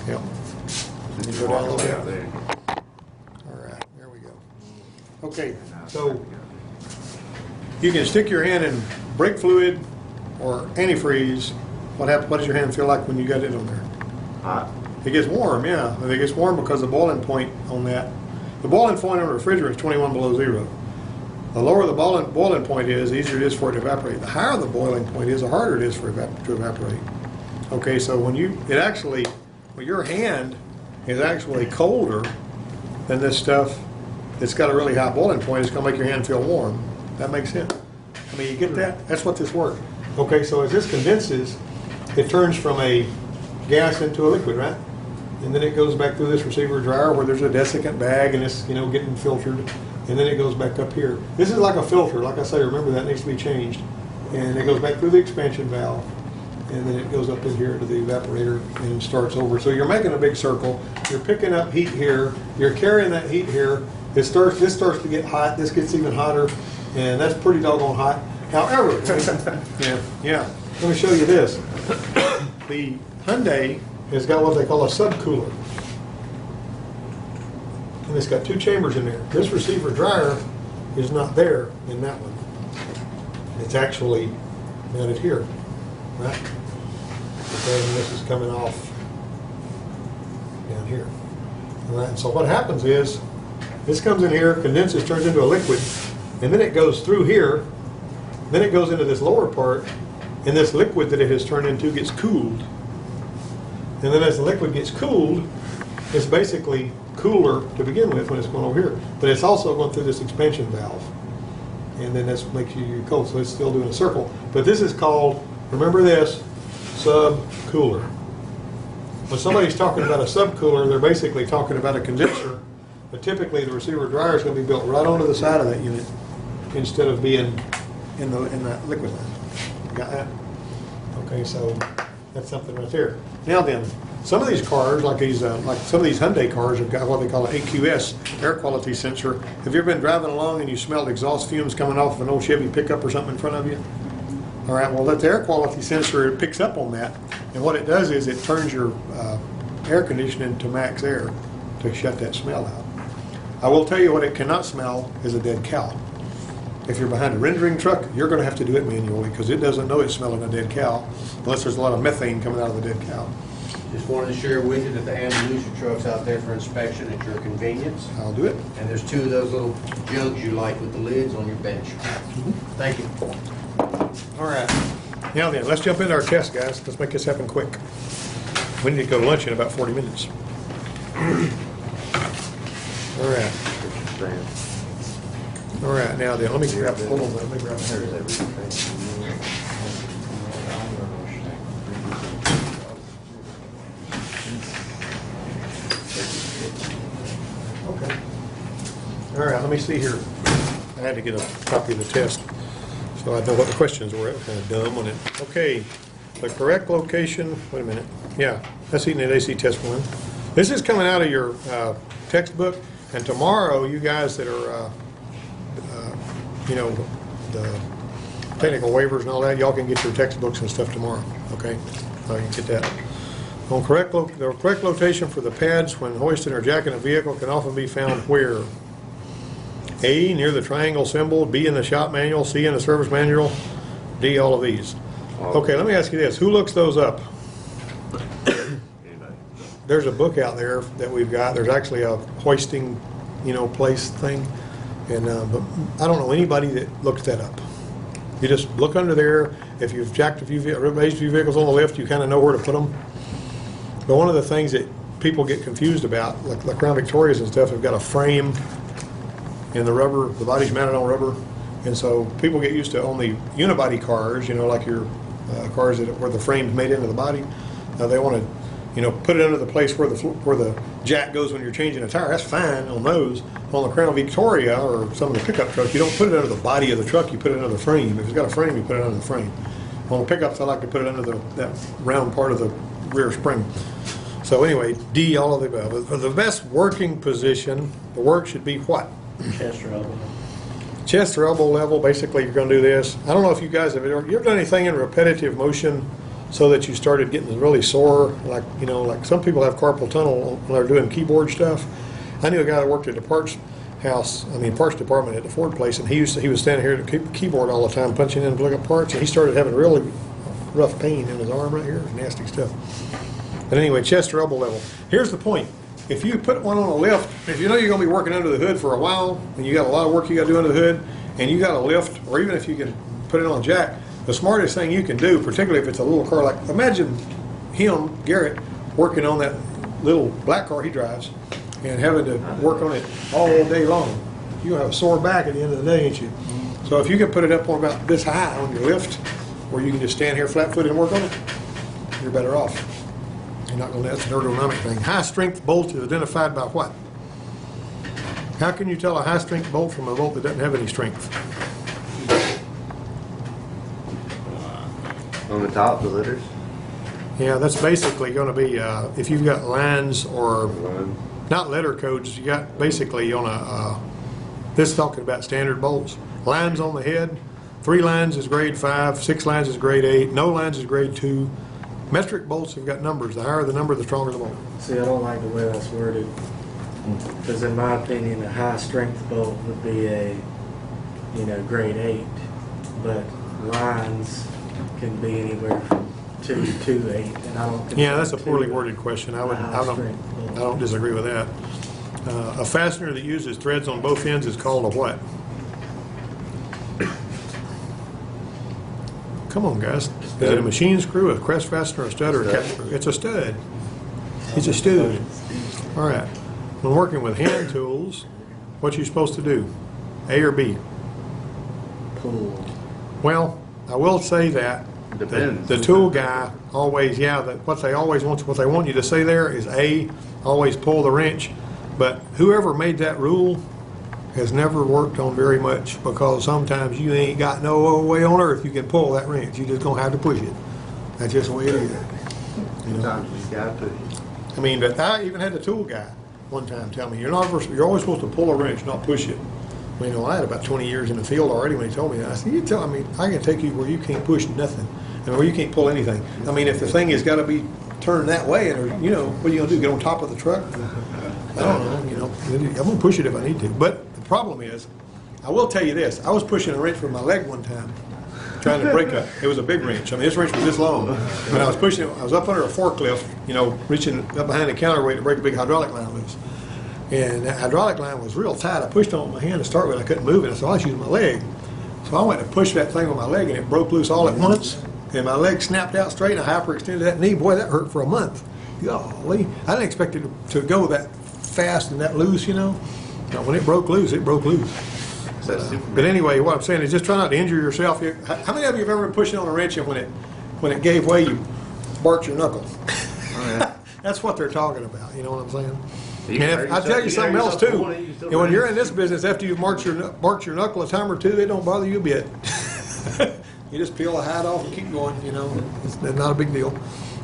Yep. You go down a little bit. All right, there we go. Okay, so you can stick your hand in brake fluid or antifreeze. What does your hand feel like when you got it on there? Hot. It gets warm, yeah. It gets warm because the boiling point on that. The boiling point on a refrigerator is 21 below zero. The lower the boiling point is, the easier it is for it to evaporate. The higher the boiling point is, the harder it is for it to evaporate. Okay, so when your hand is actually colder than this stuff, it's got a really high boiling point, it's going to make your hand feel warm. That makes sense. I mean, you get that? That's what this works. Okay, so as this condenses, it turns from a gas into a liquid, right? And then it goes back through this receiver dryer where there's a desiccant bag and it's, getting filtered. And then it goes back up here. This is like a filter. Like I say, remember that needs to be changed. And it goes back through the expansion valve. And then it goes up in here to the evaporator and starts over. So you're making a big circle. You're picking up heat here. You're carrying that heat here. This starts to get hot. This gets even hotter. And that's pretty doggone hot. However, yeah. Let me show you this. The Hyundai has got what they call a subcooler. And it's got two chambers in there. This receiver dryer is not there in that one. It's actually mounted here, right? Okay, and this is coming off down here. All right, and so what happens is, this comes in here, condenses, turns into a liquid, and then it goes through here, then it goes into this lower part, and this liquid that it has turned into gets cooled. And then as the liquid gets cooled, it's basically cooler to begin with when it's going over here. But it's also going through this expansion valve. And then that makes you cold, so it's still doing a circle. But this is called, remember this, sub-cooler. When somebody's talking about a sub-cooler, they're basically talking about a condenser. But typically the receiver dryer is going to be built right onto the side of that unit instead of being in that liquid line. Got that? Okay, so that's something right there. Now then, some of these cars, like some of these Hyundai cars, have got what they call an AQS, air quality sensor. Have you ever been driving along and you smelled exhaust fumes coming off of an old Chevy pickup or something in front of you? All right, well, that air quality sensor, it picks up on that, and what it does is it turns your air conditioning to max air to shut that smell out. I will tell you what it cannot smell is a dead cow. If you're behind a rendering truck, you're going to have to do it manually because it doesn't know it's smelling a dead cow unless there's a lot of methane coming out of the dead cow. Just wanted to share with you that the ambulance truck's out there for inspection at your convenience. I'll do it. And there's two of those little jugs you like with the lids on your bench. Thank you. All right. Now then, let's jump into our test, guys. Let's make this happen quick. We need to go to lunch in about 40 minutes. All right. All right, now then, let me grab, hold on, let me grab Okay. All right, let me see here. I had to get a copy of the test so I know what the questions were. It was kind of dumb on it. Okay, the correct location, wait a minute. Yeah, that's heating and AC test one. This is coming out of your textbook, and tomorrow, you guys that are the technical waivers and all that, y'all can get your textbooks and stuff tomorrow, okay? You can get that. The correct location for the pads when hoisting or jacking a vehicle can often be found where? A, near the triangle symbol, B, in the shop manual, C, in the service manual, D, all of these. Okay, let me ask you this. Who looks those up? There's a book out there that we've got. There's actually a hoisting, place thing. And but I don't know anybody that looks that up. You just look under there. If you've raised a few vehicles on the lift, you kind of know where to put them. But one of the things that people get confused about, like Crown Victorias and stuff, have got a frame in the rubber. The body's mounted on rubber, and so people get used to on the unibody cars, like your cars where the frame's made into the body. They want to, put it under the place where the jack goes when you're changing a tire. That's fine on those. On the Crown Victoria or some of the pickup trucks, you don't put it under the body of the truck, you put it under the frame. If it's got a frame, you put it under the frame. On the pickups, I like to put it under that round part of the rear spring. So anyway, D, all of the above. For the best working position, the work should be what? Chest or elbow. Chest or elbow level, basically you're going to do this. I don't know if you guys have you ever done anything in repetitive motion so that you started getting really sore, like, you know, like some people have carpal tunnel when they're doing keyboard stuff. I knew a guy that worked at the parts department at the Ford place, and he was standing here at the keyboard all the time, punching in and looking at parts, and he started having really rough pain in his arm right here. It was nasty stuff. But anyway, chest or elbow level. Here's the point. If you put one on a lift, if you know you're going to be working under the hood for a while, and you got a lot of work you got to do under the hood, and you got a lift, or even if you can put it on jack, the smartest thing you can do, particularly if it's a little car, like imagine him, Garrett, working on that little black car he drives and having to work on it all day long. You're going to have a sore back at the end of the day, ain't you? So if you can put it up on about this high on your lift, where you can just stand here flat-footed and work on it, you're better off. You're not going to, that's an ergonomic thing. High-strength bolt is identified by what? How can you tell a high-strength bolt from a bolt that doesn't have any strength? On the top, the letters? Yeah, that's basically going to be, if you've got lines or, not letter codes, you got basically on this is talking about standard bolts. Lines on the head, 3 lines is grade 5, 6 lines is grade 8, no lines is grade 2. Metric bolts have got numbers. The higher the number, the stronger the bolt. See, I don't like the way that's worded. Because in my opinion, a high strength bolt would be a, grade 8. But lines can be anywhere from 2 to 8. And I don't Yeah, that's a consider poorly 2 worded question. I high strength bolt. don't disagree with that. A fastener that uses threads on both ends is called a what? Come on, guys. Is it a machine screw, a crest fastener, a stud, or a cap screw? It's a stud. It's a stud. All right. When working with hand tools, what you supposed to do? A or B? Pull. Well, I will say that Depends. the tool guy always, what they want you to say there is A, always pull the wrench. But whoever made that rule has never worked on very much, because sometimes you ain't got no way on earth you can pull that wrench. You just gonna have to push it. That's just the way it is. You know? Sometimes you just gotta push it. I mean, but I even had the tool guy one time tell me, you're always supposed to pull a wrench, not push it. Well, you know, I had about 20 years in the field already when he told me that. I said, I can take you where you can't push nothing, and where you can't pull anything. I mean, if the thing has got to be turned that way, and what are you gonna do? Get on top of the truck? I don't know. I'm gonna push it if I need to. But the problem is, I will tell you this: I was pushing a wrench with my leg one time, trying to break it was a big wrench. I mean, this wrench was this long. When I was pushing it, I was up under a forklift, reaching up behind the counterweight to break a big hydraulic line loose. And that hydraulic line was real tight. I pushed on it with my hand to start with. I couldn't move it, so I was using my leg. So I went to push that thing with my leg, and it broke loose all at once. And my leg snapped out straight, and I hyperextended that knee. Boy, that hurt for a month. Golly, I didn't expect it to go that fast and that loose, Now, when it broke loose, it broke loose. But anyway, what I'm saying is just try not to injure yourself. How many of you have ever been pushing on a wrench, and when it gave way, you barked your knuckle? Oh, yeah. That's what they're talking about. You know what I'm saying? You can hurt And I'll tell you yourself- something else hurt too. yourself pulling it, you still When run. you're in this business, after you've barked your knuckle a time or two, it don't bother you a bit. You just peel the hide off and keep going. It's not a big deal.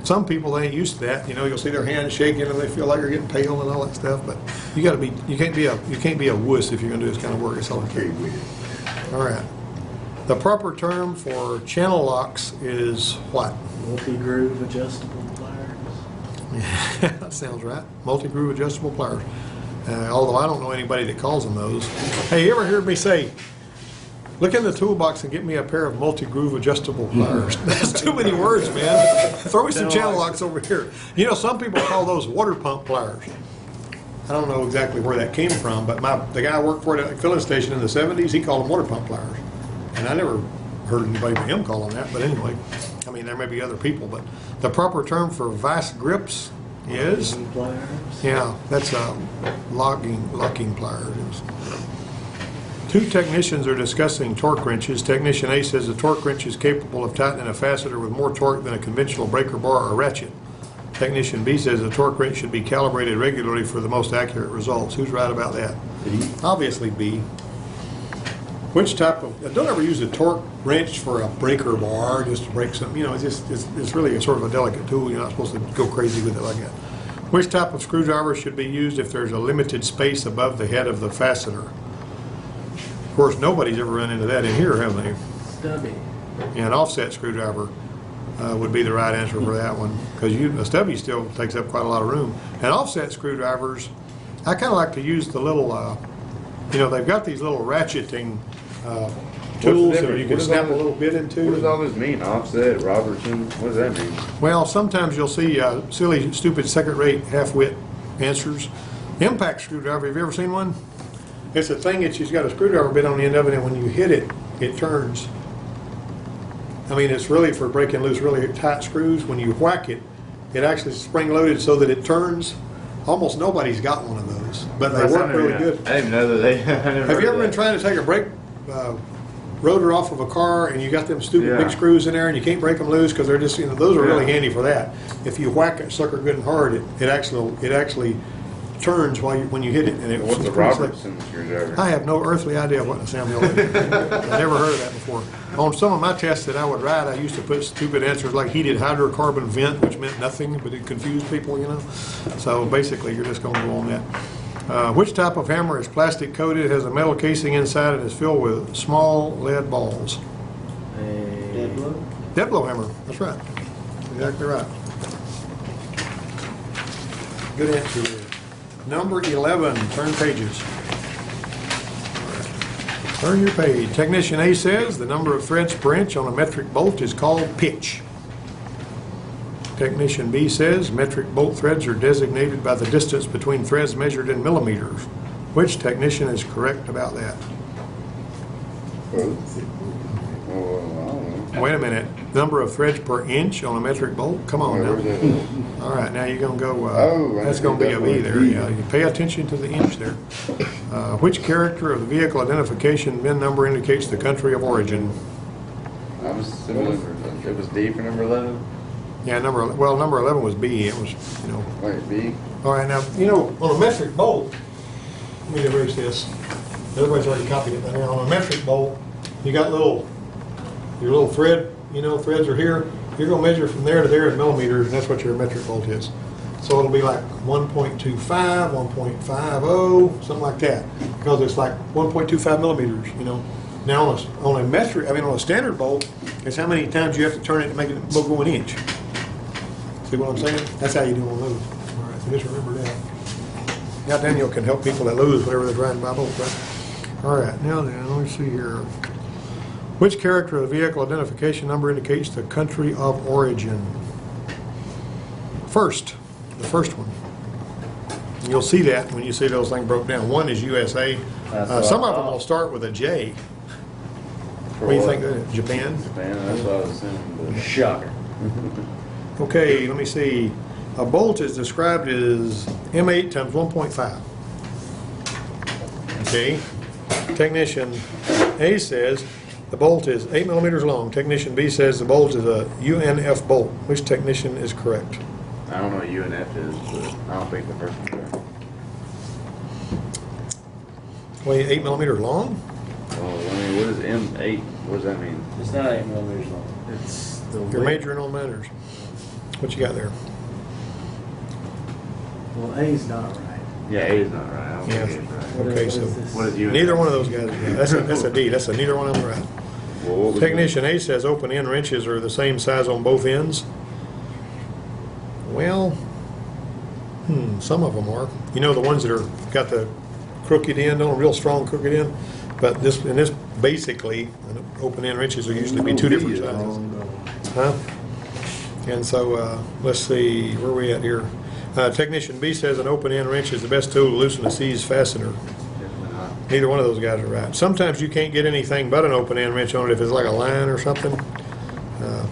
Some people, they ain't used to that. You'll see their hands shaking and they feel like they're getting pale and all that stuff. But you can't be a wuss if you're going to do this kind of work. It's all okay. All right. The proper term for channel locks is what? Multi-groove adjustable pliers. That sounds right. Multi-groove adjustable pliers. Although I don't know anybody that calls them those. Hey, you ever heard me say, look in the toolbox and get me a pair of multi-groove adjustable pliers? That's too many words, man. Throw me some channel locks over here. Some people call those water pump pliers. I don't know exactly where that came from, but the guy I worked for at the filling station in the 70s, he called them water pump pliers. And I never heard anybody but him call them that, but anyway, I mean, there may be other people, but the proper term for vice grips is, Pliers. yeah, that's locking pliers. Two technicians are discussing torque wrenches. Technician A says the torque wrench is capable of tightening a fastener with more torque than a conventional breaker bar or ratchet. Technician B says the torque wrench should be calibrated regularly for the most accurate results. Who's right about that? Obviously B. Which type of, don't ever use a torque wrench for a breaker bar just to break something. It's really a sort of a delicate tool. You're not supposed to go crazy with it like that. Which type of screwdriver should be used if there's a limited space above the head of the fastener? Of course, nobody's ever run into that in here, have they? Stubby. Yeah, an offset screwdriver. would be the right answer for that one, because a stubby still takes up quite a lot of room. And offset screwdrivers, I kind of like to use the little, they've got these little ratcheting tools that you can snap a little bit into. What does all this mean? Offset, Robertson? What does that mean? Well, sometimes you'll see silly, stupid, second-rate, half-wit answers. Impact screwdriver, have you ever seen one? It's a thing that you've got a screwdriver bit on the end of it, and when you hit it, it turns. I mean, it's really for breaking loose really tight screws. When you whack it, it actually is spring-loaded so that it turns. Almost nobody's got one of those, but they work really good. I didn't even know that they. Have you ever been trying to take a brake rotor off of a car and you got them stupid big screws in there and you can't break them loose because they're just, those are really handy for that. If you whack it sucker good and hard, it actually turns when you hit it. And What's a Robertson screwdriver? I have no earthly idea what a Samuel is. I've never heard of that before. On some of my tests that I would write, I used to put stupid answers like heated hydrocarbon vent, which meant nothing, but it confused people, So basically, you're just going to go on that. Which type of hammer is plastic coated, has a metal casing inside, and is filled with small lead balls? Dead blow hammer. That's right. Exactly right. Good answer there. Number 11. Turn pages. Turn your page. Technician A says the number of threads per inch on a metric bolt is called pitch. Technician B says metric bolt threads are designated by the distance between threads measured in millimeters. Which technician is correct about that? Wait a minute. Number of threads per inch on a metric bolt? Come on now. All right, now you're going to go, that's going to be a V there. Yeah, you pay attention to the inch there. Which character of the vehicle identification VIN number indicates the country of origin? I was assuming it was D for number 11. Yeah, number 11 was B. It was, Wait, B? All right, now, on a metric bolt, let me erase this. Everybody's already copied it by now. On a metric bolt, you got your little thread, threads are here. You're going to measure from there to there in millimeters, and that's what your metric bolt is. So it'll be like 1.25, 1.50, something like that, because it's like 1.25 millimeters, Now on a standard bolt, it's how many times you have to turn it to make it go an inch. See what I'm saying? That's how you do on those. All right, so just remember that. Now Daniel can help people that lose whenever they're trying to buy bolts, right? All right, now then, let me see here. Which character of the vehicle identification number indicates the country of origin? The first one. And you'll see that when you see those things broke down. One is USA. Some of them will start with a J. What do you think? Japan? Japan, that's what I was assuming. Shocker. Okay, let me see. A bolt is described as M8 times 1.5. Okay. Technician A says the bolt is 8 millimeters long. Technician B says the bolt is a UNF bolt. Which technician is correct? I don't know what UNF is, but I don't think the first one's right. Wait, 8 millimeters long? Well, what is M8? What does that mean? It's not 8 millimeters long. It's the You're width. majoring on matters. What you got there? Well, A's not right. Yeah, A is not right. I don't Yeah. think A is right. Okay, so What is UNF? neither one of those guys. That's a D. That's neither one of them right. Well, what was Technician A says open end wrenches are the same size on both ends. Well, some of them are. The ones that are got the crooked end on, a real strong crooked end. But this basically, open end wrenches will usually be two different sizes. Huh? And so, let's see, where are we at here? Technician B says an open end wrench is the best tool to loosen a seized fastener. Definitely not. Neither one of those guys are right. Sometimes you can't get anything but an open end wrench on it if it's like a line or something.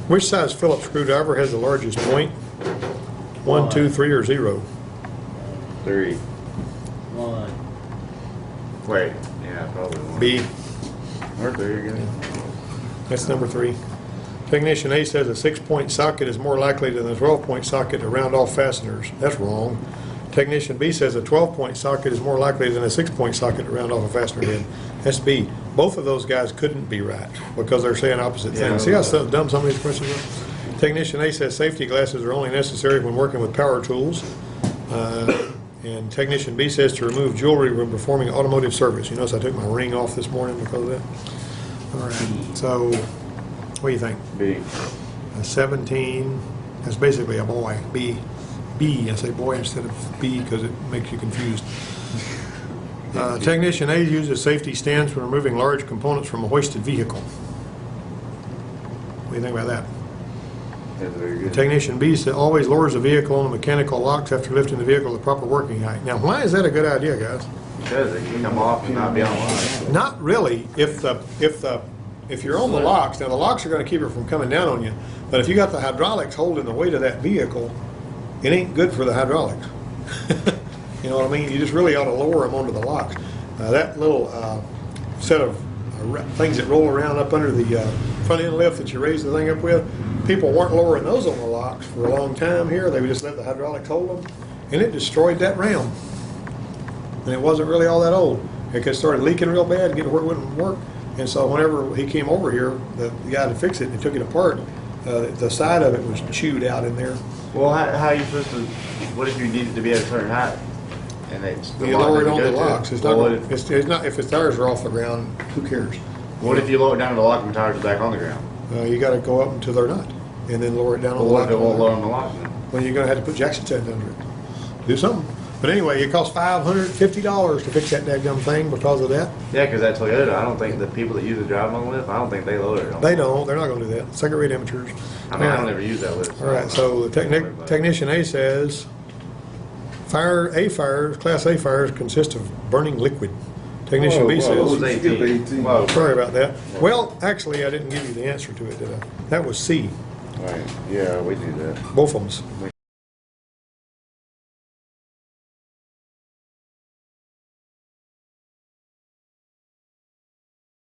Which size Phillips screwdriver has the largest point? 1, 2, 3, or 0? 3. 1. Wait, yeah, probably 1. B. Or 3 again. That's number 3. Technician A says a 6-point socket is more likely than a 12-point socket to round off fasteners. That's wrong. Technician B says a 12-point socket is more likely than a 6-point socket to round off a fastener head. That's B. Both of those guys couldn't be right because they're saying opposite things. See how dumb some of these questions are? Technician A says safety glasses are only necessary when working with power tools. And Technician B says to remove jewelry when performing automotive service. You notice I took my ring off this morning because of that. All right. So, what do you think? B. A 17, that's basically a boy, B. B, I say boy instead of B because it makes you confused. Technician A uses safety stands when removing large components from a hoisted vehicle. What do you think about that? That's very good. Technician B said always lowers the vehicle on the mechanical locks after lifting the vehicle to the proper working height. Now, why is that a good idea, guys? Because it can come off and not be online. Not really. If you're on the locks, now the locks are going to keep it from coming down on you. But if you got the hydraulics holding the weight of that vehicle, it ain't good for the hydraulics. You know what I mean? You just really ought to lower them onto the locks. That little set of things that roll around up under the front end lift that you raise the thing up with, people weren't lowering those on the locks for a long time here. They would just let the hydraulics hold them, and it destroyed that ram. And it wasn't really all that old. It started leaking real bad, getting where it wouldn't work. And so whenever he came over here, the guy to fix it, and he took it apart, the side of it was chewed out in there. Well, how are you supposed to, what if you need it to be at a certain height? And it's the You lock lower it doesn't on the go to it? locks. It's not, Well, gonna- it's not, if its tires are off the ground, who cares? what if you lower it down to the lock and the tires are back on the ground? You gotta go up until they're not, and then lower it down on Well, the what lock. if it won't lower on the lock then? Well, you're gonna have to put Jackson studs under it. Do something. But anyway, it costs $550 to fix that dadgum thing because of that. Yeah, because that Toyota, I don't think the people that use the drive on lift, I don't think they lower it. They don't. They're not gonna do that. Second-rate amateurs. I mean, I don't ever use that lift. All right, so the technician A says, Class A fires consist of burning liquid. Technician B What says, was 18? Whoa. sorry about that. Well, actually, I didn't give you the answer to it, did I? That was C, Right, yeah, we do that. both of them.